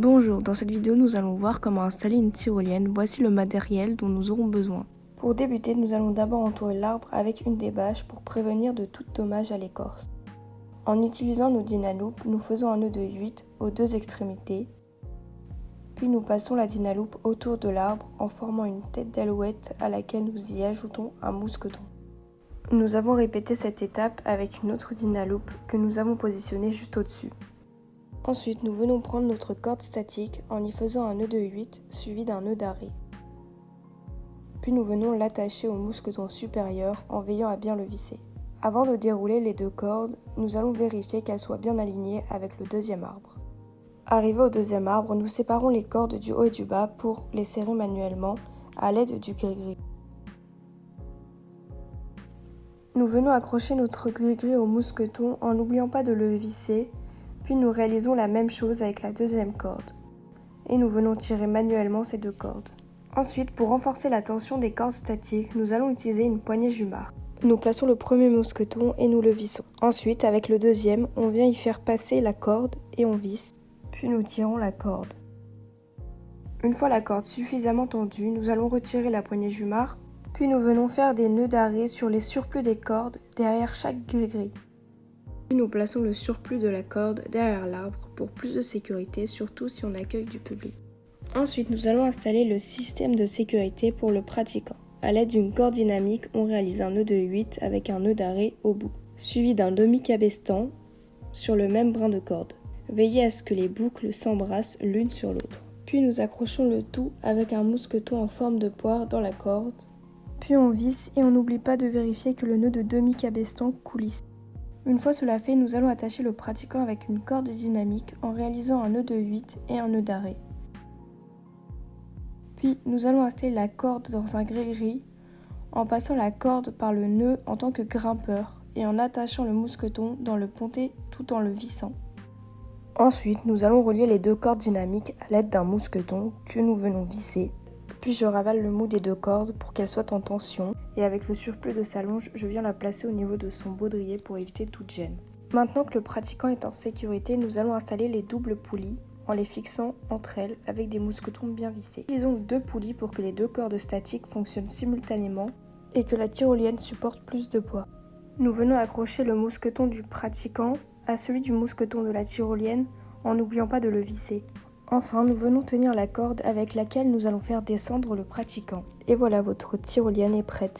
Bonjour, dans cette vidéo nous allons voir comment installer une tyrolienne. Voici le matériel dont nous aurons besoin. Pour débuter, nous allons d'abord entourer l'arbre avec une des bâches pour prévenir de tout dommage à l'écorce. En utilisant nos Dynaloop, nous faisons un nœud de 8 aux deux extrémités, puis nous passons la Dynaloop autour de l'arbre en formant une tête d'alouette à laquelle nous y ajoutons un mousqueton. Nous avons répété cette étape avec une autre Dynaloop que nous avons positionnée juste au-dessus. Ensuite, nous venons prendre notre corde statique en y faisant un nœud de 8 suivi d'un nœud d'arrêt. Puis nous venons l'attacher au mousqueton supérieur en veillant à bien le visser. Avant de dérouler les deux cordes, nous allons vérifier qu'elles soient bien alignées avec le deuxième arbre. Arrivé au deuxième arbre, nous séparons les cordes du haut et du bas pour les serrer manuellement à l'aide du gris-gris. Nous venons accrocher notre gris-gris au mousqueton en n'oubliant pas de le visser. Puis nous réalisons la même chose avec la deuxième corde. Et nous venons tirer manuellement ces deux cordes. Ensuite, pour renforcer la tension des cordes statiques, nous allons utiliser une poignée Jumar. Nous plaçons le premier mousqueton et nous le vissons. Ensuite, avec le deuxième, on vient y faire passer la corde et on visse. Puis nous tirons la corde. Une fois la corde suffisamment tendue, nous allons retirer la poignée Jumar. Puis nous venons faire des nœuds d'arrêt sur les surplus des cordes derrière chaque gris-gris. Puis nous plaçons le surplus de la corde derrière l'arbre pour plus de sécurité, surtout si on accueille du public. Ensuite, nous allons installer le système de sécurité pour le pratiquant. À l'aide d'une corde dynamique, on réalise un nœud de 8 avec un nœud d'arrêt au bout, suivi d'un demi-cabestan sur le même brin de corde. Veillez à ce que les boucles s'embrassent l'une sur l'autre. Puis nous accrochons le tout avec un mousqueton en forme de poire dans la corde. Puis on visse et on n'oublie pas de vérifier que le nœud de demi-cabestan coulisse. Une fois cela fait, nous allons attacher le pratiquant avec une corde dynamique en réalisant un nœud de 8 et un nœud d'arrêt. Puis nous allons installer la corde dans un gris-gris en passant la corde par le nœud en tant que grimpeur et en attachant le mousqueton dans le pontet tout en le vissant. Ensuite, nous allons relier les deux cordes dynamiques à l'aide d'un mousqueton que nous venons visser. Puis je ravale le mou des deux cordes pour qu'elles soient en tension et avec le surplus de sa longe, je viens la placer au niveau de son baudrier pour éviter toute gêne. Maintenant que le pratiquant est en sécurité, nous allons installer les doubles poulies en les fixant entre elles avec des mousquetons bien vissés. Utilisons deux poulies pour que les deux cordes statiques fonctionnent simultanément et que la tyrolienne supporte plus de poids. Nous venons accrocher le mousqueton du pratiquant à celui du mousqueton de la tyrolienne en n'oubliant pas de le visser. Enfin, nous venons tenir la corde avec laquelle nous allons faire descendre le pratiquant. Et voilà, votre tyrolienne est prête.